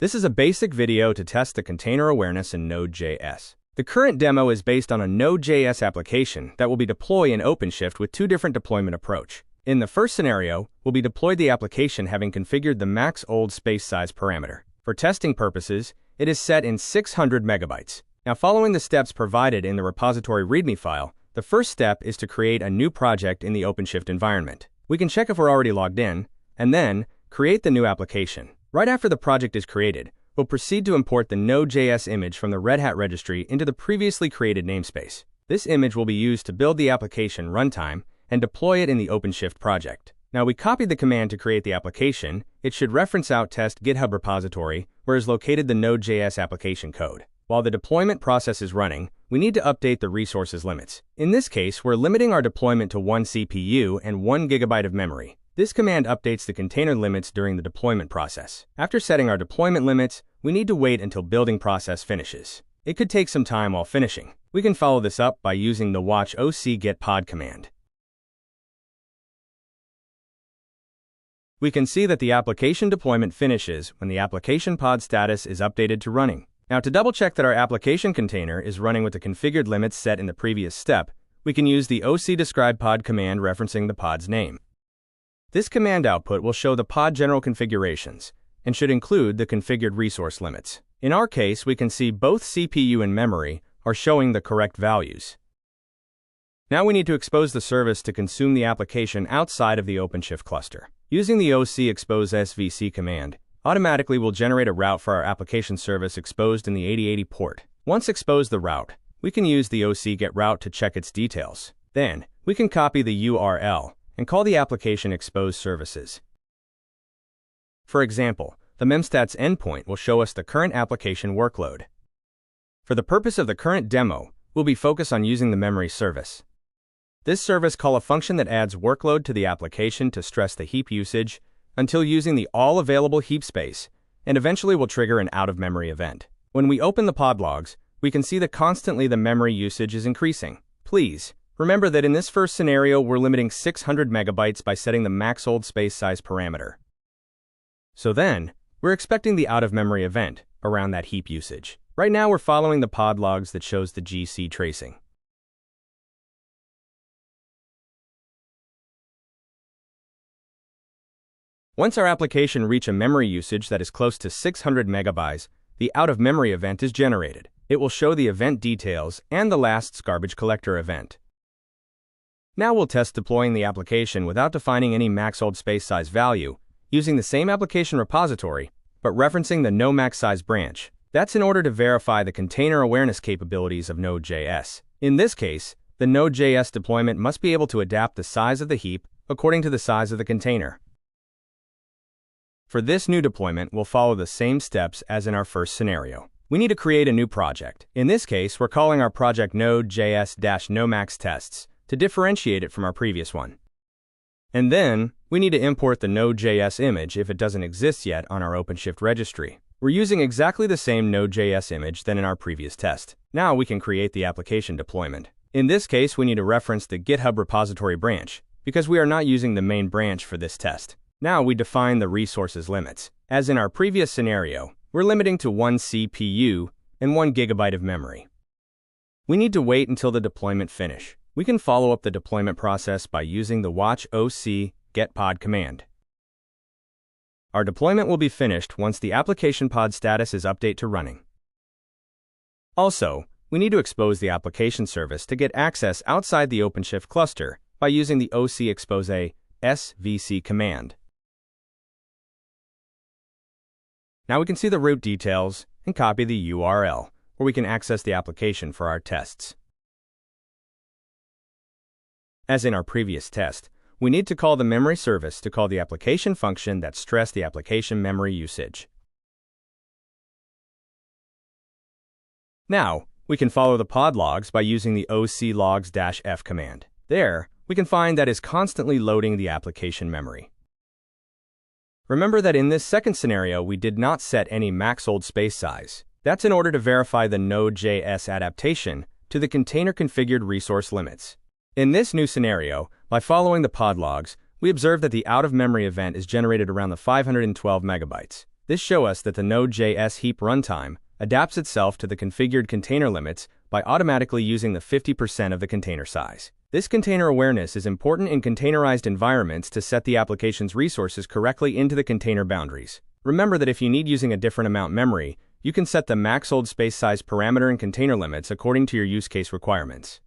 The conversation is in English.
This is a basic video to test the container awareness in NodeJS. The current demo is based on a NodeJS application that will be deployed in OpenShift with two different deployment approach. In the first scenario, we'll be deployed the application having configured the max old space size parameter. For testing purposes, it is set in 600 megabytes. Now, following the steps provided in the repository README file, the first step is to create a new project in the OpenShift environment. We can check if we're already logged in, and then create the new application. Right after the project is created, we'll proceed to import the Node.js image from the Red Hat registry into the previously created namespace. This image will be used to build the application runtime and deploy it in the OpenShift project. Now, we copied the command to create the application. It should reference out test GitHub repository, where is located the Node.js application code. While the deployment process is running, we need to update the resources limits. In this case, we're limiting our deployment to 1 CPU and 1 GB of memory. This command updates the container limits during the deployment process. After setting our deployment limits, we need to wait until building process finishes. It could take some time while finishing. We can follow this up by using the watch oc get pod command. We can see that the application deployment finishes when the application pod status is updated to running. Now, to double check that our application container is running with the configured limits set in the previous step, we can use the oc describe pod command referencing the pod's name. This command output will show the pod general configurations and should include the configured resource limits. In our case, we can see both CPU and memory are showing the correct values. Now we need to expose the service to consume the application outside of the OpenShift cluster. Using the oc expose svc command, automatically will generate a route for our application service exposed in the 8080 port. Once exposed the route, we can use the oc get route to check its details. Then, we can copy the URL and call the application expose services. For example, the memstats endpoint will show us the current application workload. For the purpose of the current demo, we'll be focused on using the memory service. This service calls a function that adds workload to the application to stress the heap usage until using the all available heap space, and eventually will trigger an out-of-memory event. When we open the pod logs, we can see that constantly the memory usage is increasing. Please remember that in this first scenario, we're limiting 600 megabytes by setting the max old space size parameter. So then, we're expecting the out-of-memory event around that heap usage. Right now, we're following the pod logs that shows the GC tracing. Once our application reaches a memory usage that is close to 600 megabytes, the out-of-memory event is generated. It will show the event details and the last garbage collector event. Now we'll test deploying the application without defining any max old space size value, using the same application repository, but referencing the no_max_size branch. That's in order to verify the container awareness capabilities of Node.js. In this case, the Node.js deployment must be able to adapt the size of the heap according to the size of the container. For this new deployment, we'll follow the same steps as in our first scenario. We need to create a new project. In this case, we're calling our project Node.js-nomax_tests to differentiate it from our previous one. And then, we need to import the Node.js image if it doesn't exist yet on our OpenShift registry. We're using exactly the same Node.js image than in our previous test. Now we can create the application deployment. In this case, we need to reference the GitHub repository branch, because we are not using the main branch for this test. Now we define the resources limits. As in our previous scenario, we're limiting to 1 CPU and 1 GB of memory. We need to wait until the deployment finish. We can follow up the deployment process by using the watch oc get pod command. Our deployment will be finished once the application pod status is updated to running. Also, we need to expose the application service to get access outside the OpenShift cluster by using the oc expose svc command. Now we can see the root details and copy the URL, where we can access the application for our tests. As in our previous test, we need to call the memory service to call the application function that stressed the application memory usage. Now, we can follow the pod logs by using the oc logs-f command. There, we can find that is constantly loading the application memory. Remember that in this second scenario, we did not set any max old space size. That's in order to verify the Node.js adaptation to the container configured resource limits. In this new scenario, by following the pod logs, we observe that the out-of-memory event is generated around the 512 megabytes. This shows us that the Node.js heap runtime adapts itself to the configured container limits by automatically using the 50% of the container size. This container awareness is important in containerized environments to set the application's resources correctly into the container boundaries. Remember that if you need using a different amount memory, you can set the max hold space size parameter and container limits according to your use case requirements.